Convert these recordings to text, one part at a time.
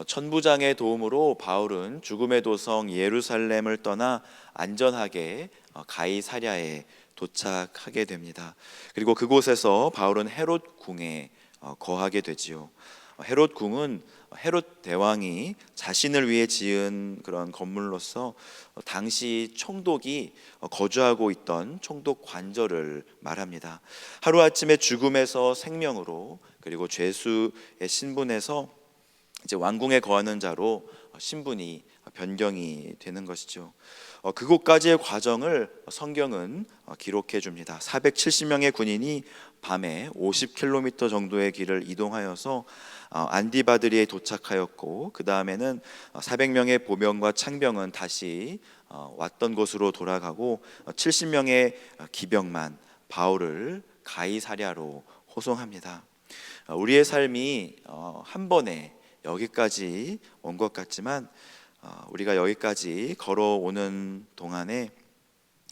천부장의 도움으로 바울은 죽음의 도성 예루살렘을 떠나 안전하게 가이사랴에 도착하게 됩니다. 그리고 그곳에서 바울은 헤롯 궁에 거하게 되지요. 헤롯 궁은 헤롯 대왕이 자신을 위해 지은 그런 건물로서 당시 총독이 거주하고 있던 총독 관저를 말합니다. 하루아침에 죽음에서 생명으로, 그리고 죄수의 신분에서 이제 왕궁에 거하는 자로 신분이 변경이 되는 것이죠. 그곳까지의 과정을 성경은 기록해 줍니다. 470명의 군인이 밤에 50km 정도의 길을 이동하여서 안디바드리에 도착하였고, 그 다음에는 400명의 보병과 창병은 다시 왔던 곳으로 돌아가고 70명의 기병만 바울을 가이사랴로 호송합니다. 우리의 삶이 한 번에 여기까지 온 것 같지만 우리가 여기까지 걸어오는 동안에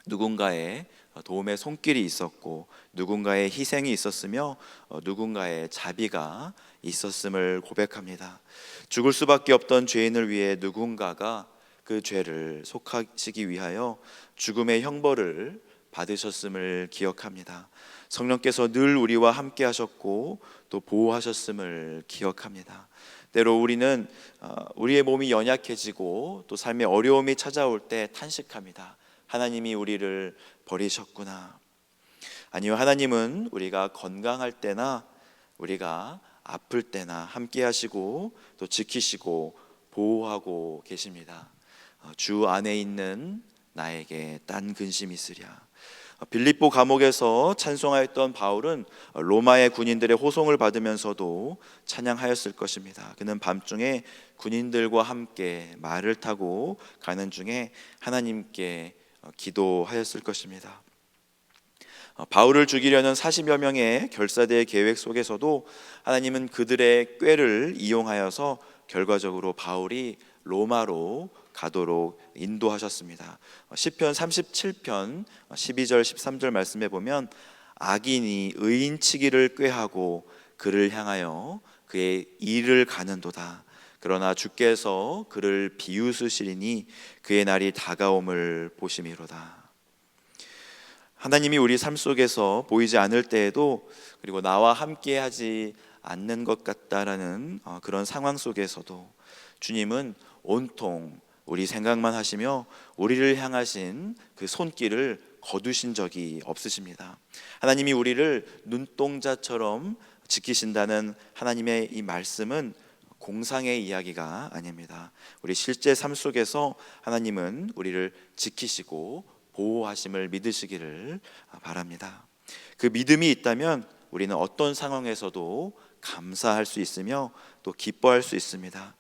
누군가의 도움의 손길이 있었고, 누군가의 희생이 있었으며 누군가의 자비가 있었음을 고백합니다. 죽을 수밖에 없던 죄인을 위해 누군가가 그 죄를 속하시기 위하여 죽음의 형벌을 받으셨음을 기억합니다. 성령께서 늘 우리와 함께 하셨고 또 보호하셨음을 기억합니다. 때로 우리는 우리의 몸이 연약해지고 또 삶의 어려움이 찾아올 때 탄식합니다. 하나님이 우리를 버리셨구나. 아니요, 하나님은 우리가 건강할 때나 우리가 아플 때나 함께 하시고 또 지키시고 보호하고 계십니다. 주 안에 있는 나에게 딴 근심이 있으랴. 빌립보 감옥에서 찬송하였던 바울은 로마의 군인들의 호송을 받으면서도 찬양하였을 것입니다. 그는 밤중에 군인들과 함께 말을 타고 가는 중에 하나님께 기도하였을 것입니다. 바울을 죽이려는 40여 명의 결사대의 계획 속에서도 하나님은 그들의 꾀를 이용하여서 결과적으로 바울이 로마로 가도록 인도하셨습니다. 시편 37편 12절 13절 말씀에 보면 악인이 의인치기를 꾀하고 그를 향하여 그의 일을 가는도다. 그러나 주께서 그를 비웃으시리니 그의 날이 다가옴을 보심이로다. 하나님이 우리 삶 속에서 보이지 않을 때에도, 그리고 나와 함께 하지 않는 것 같다라는 그런 상황 속에서도 주님은 온통 우리 생각만 하시며 우리를 향하신 그 손길을 거두신 적이 없으십니다. 하나님이 우리를 눈동자처럼 지키신다는 하나님의 이 말씀은 공상의 이야기가 아닙니다. 우리 실제 삶 속에서 하나님은 우리를 지키시고 보호하심을 믿으시기를 바랍니다. 그 믿음이 있다면 우리는 어떤 상황에서도 감사할 수 있으며 또 기뻐할 수 있습니다.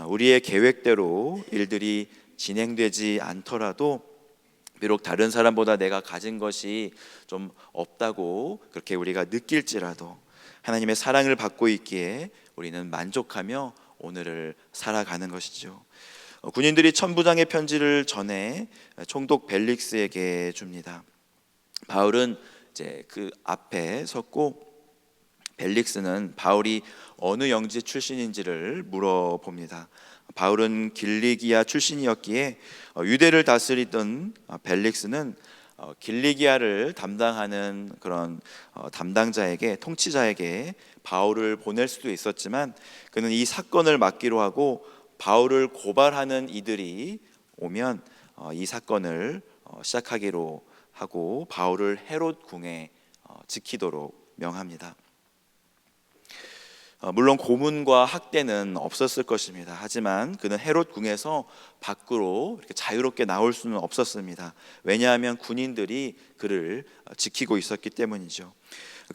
우리의 계획대로 일들이 진행되지 않더라도, 비록 다른 사람보다 내가 가진 것이 좀 없다고 그렇게 우리가 느낄지라도 하나님의 사랑을 받고 있기에 우리는 만족하며 오늘을 살아가는 것이죠. 군인들이 천부장의 편지를 전해 총독 벨릭스에게 줍니다. 바울은 이제 그 앞에 섰고 벨릭스는 바울이 어느 영지 출신인지를 물어봅니다. 바울은 길리기아 출신이었기에 유대를 다스리던 벨릭스는 길리기아를 담당하는 그런 담당자에게, 통치자에게 바울을 보낼 수도 있었지만 그는 이 사건을 맡기로 하고 바울을 고발하는 이들이 오면 이 사건을 시작하기로 하고 바울을 헤롯 궁에 지키도록 명합니다. 물론 고문과 학대는 없었을 것입니다. 하지만 그는 헤롯 궁에서 밖으로 이렇게 자유롭게 나올 수는 없었습니다. 왜냐하면 군인들이 그를 지키고 있었기 때문이죠.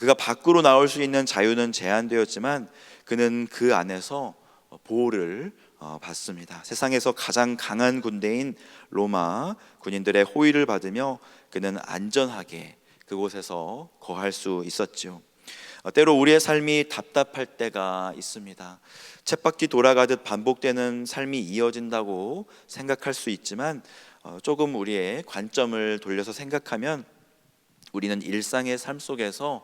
그가 밖으로 나올 수 있는 자유는 제한되었지만 그는 그 안에서 보호를 받습니다. 세상에서 가장 강한 군대인 로마 군인들의 호의를 받으며 그는 안전하게 그곳에서 거할 수 있었죠. 때로 우리의 삶이 답답할 때가 있습니다. 쳇바퀴 돌아가듯 반복되는 삶이 이어진다고 생각할 수 있지만 조금 우리의 관점을 돌려서 생각하면 우리는 일상의 삶 속에서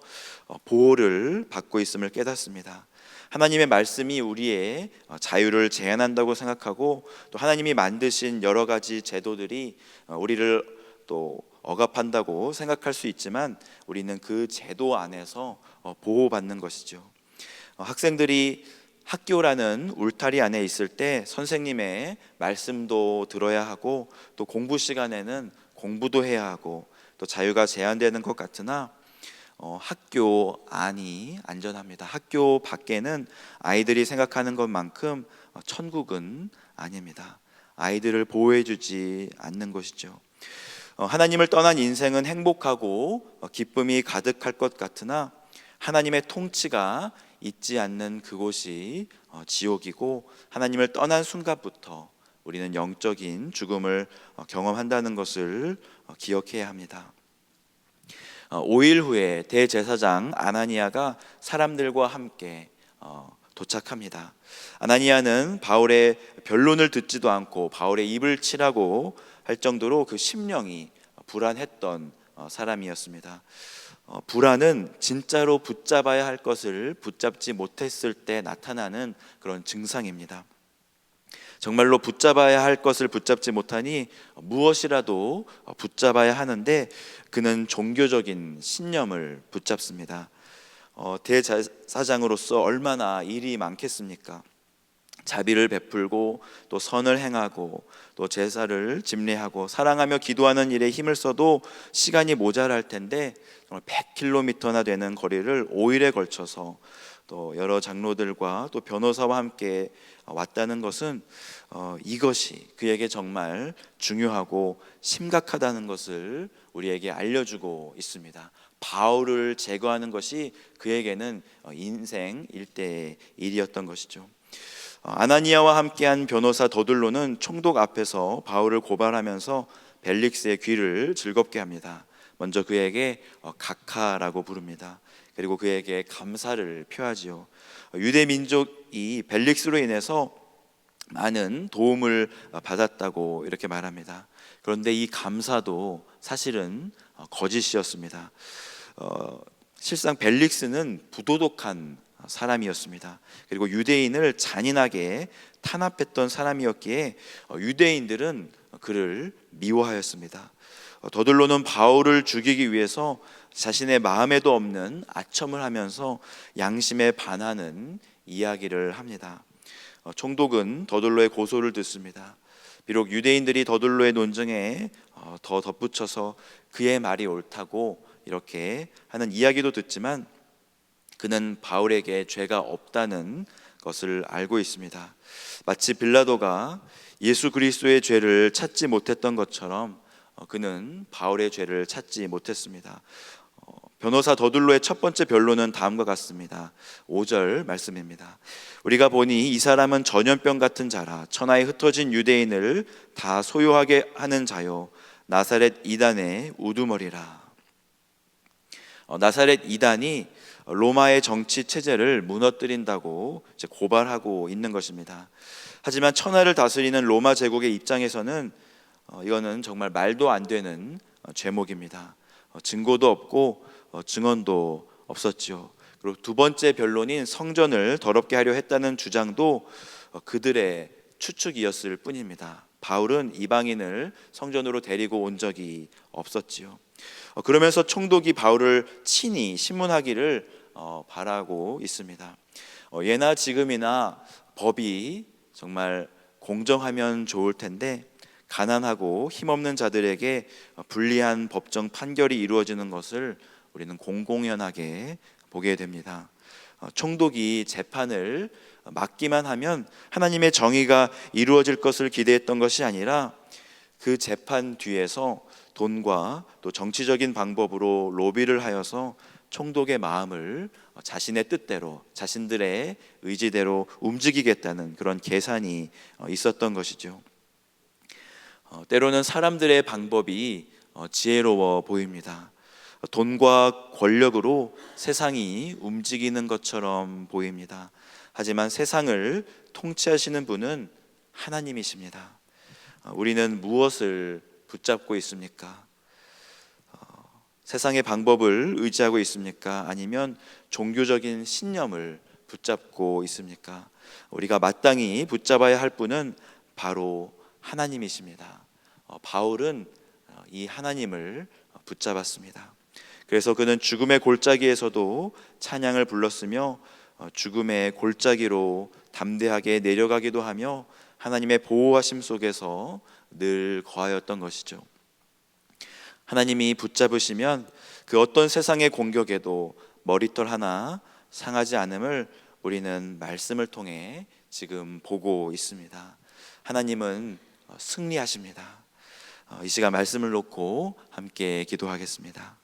보호를 받고 있음을 깨닫습니다. 하나님의 말씀이 우리의 자유를 제한한다고 생각하고 또 하나님이 만드신 여러 가지 제도들이 우리를 또 억압한다고 생각할 수 있지만 우리는 그 제도 안에서 보호받는 것이죠. 학생들이 학교라는 울타리 안에 있을 때 선생님의 말씀도 들어야 하고 또 공부 시간에는 공부도 해야 하고 또 자유가 제한되는 것 같으나 학교 안이 안전합니다. 학교 밖에는 아이들이 생각하는 것만큼 천국은 아닙니다. 아이들을 보호해주지 않는 것이죠. 하나님을 떠난 인생은 행복하고 기쁨이 가득할 것 같으나 하나님의 통치가 있지 않는 그곳이 지옥이고 하나님을 떠난 순간부터 우리는 영적인 죽음을 경험한다는 것을 기억해야 합니다. 5일 후에 대제사장 아나니아가 사람들과 함께 도착합니다. 아나니아는 바울의 변론을 듣지도 않고 바울의 입을 치라고 할 정도로 그 심령이 불안했던 사람이었습니다. 불안은 진짜로 붙잡아야 할 것을 붙잡지 못했을 때 나타나는 그런 증상입니다. 정말로 붙잡아야 할 것을 붙잡지 못하니 무엇이라도 붙잡아야 하는데 그는 종교적인 신념을 붙잡습니다. 대제사장으로서 얼마나 일이 많겠습니까? 자비를 베풀고 또 선을 행하고 또 제사를 집례하고 사랑하며 기도하는 일에 힘을 써도 시간이 모자랄 텐데 정말 100km나 되는 거리를 5일에 걸쳐서 또 여러 장로들과 또 변호사와 함께 왔다는 것은 이것이 그에게 정말 중요하고 심각하다는 것을 우리에게 알려주고 있습니다. 바울을 제거하는 것이 그에게는 인생 일대의 일이었던 것이죠. 아나니아와 함께한 변호사 더둘로는 총독 앞에서 바울을 고발하면서 벨릭스의 귀를 즐겁게 합니다. 먼저 그에게 각하라고 부릅니다. 그리고 그에게 감사를 표하지요. 유대 민족이 벨릭스로 인해서 많은 도움을 받았다고 이렇게 말합니다. 그런데 이 감사도 사실은 거짓이었습니다. 실상 벨릭스는 부도덕한 사람이었습니다. 그리고 유대인을 잔인하게 탄압했던 사람이었기에 유대인들은 그를 미워하였습니다. 더들로는 바울을 죽이기 위해서 자신의 마음에도 없는 아첨을 하면서 양심에 반하는 이야기를 합니다. 총독은 더들로의 고소를 듣습니다. 비록 유대인들이 더들로의 논증에 더 덧붙여서 그의 말이 옳다고 이렇게 하는 이야기도 듣지만 그는 바울에게 죄가 없다는 것을 알고 있습니다. 마치 빌라도가 예수 그리스도의 죄를 찾지 못했던 것처럼 그는 바울의 죄를 찾지 못했습니다. 변호사 더둘로의 첫 번째 변론은 다음과 같습니다. 5절 말씀입니다. 우리가 보니 이 사람은 전염병 같은 자라 천하에 흩어진 유대인을 다 소요하게 하는 자요 나사렛 이단의 우두머리라. 나사렛 이단이 로마의 정치 체제를 무너뜨린다고 이제 고발하고 있는 것입니다. 하지만 천하를 다스리는 로마 제국의 입장에서는 이거는 정말 말도 안 되는 죄목입니다. 증거도 없고 증언도 없었죠. 그리고 두 번째 변론인 성전을 더럽게 하려 했다는 주장도 그들의 추측이었을 뿐입니다. 바울은 이방인을 성전으로 데리고 온 적이 없었지요. 그러면서 총독이 바울을 친히 신문하기를 바라고 있습니다. 예나 지금이나 법이 정말 공정하면 좋을 텐데 가난하고 힘없는 자들에게 불리한 법정 판결이 이루어지는 것을 우리는 공공연하게 보게 됩니다. 총독이 재판을 맡기만 하면 하나님의 정의가 이루어질 것을 기대했던 것이 아니라 그 재판 뒤에서 돈과 또 정치적인 방법으로 로비를 하여서 총독의 마음을 자신의 뜻대로 자신들의 의지대로 움직이겠다는 그런 계산이 있었던 것이죠. 때로는 사람들의 방법이 지혜로워 보입니다. 돈과 권력으로 세상이 움직이는 것처럼 보입니다. 하지만 세상을 통치하시는 분은 하나님이십니다. 우리는 무엇을 붙잡고 있습니까? 세상의 방법을 의지하고 있습니까? 아니면 종교적인 신념을 붙잡고 있습니까? 우리가 마땅히 붙잡아야 할 분은 바로 하나님이십니다. 바울은 이 하나님을 붙잡았습니다. 그래서 그는 죽음의 골짜기에서도 찬양을 불렀으며 죽음의 골짜기로 담대하게 내려가기도 하며 하나님의 보호하심 속에서 늘 거하였던 것이죠. 하나님이 붙잡으시면 그 어떤 세상의 공격에도 머리털 하나 상하지 않음을 우리는 말씀을 통해 지금 보고 있습니다. 하나님은 승리하십니다. 이 시간 말씀을 놓고 함께 기도하겠습니다.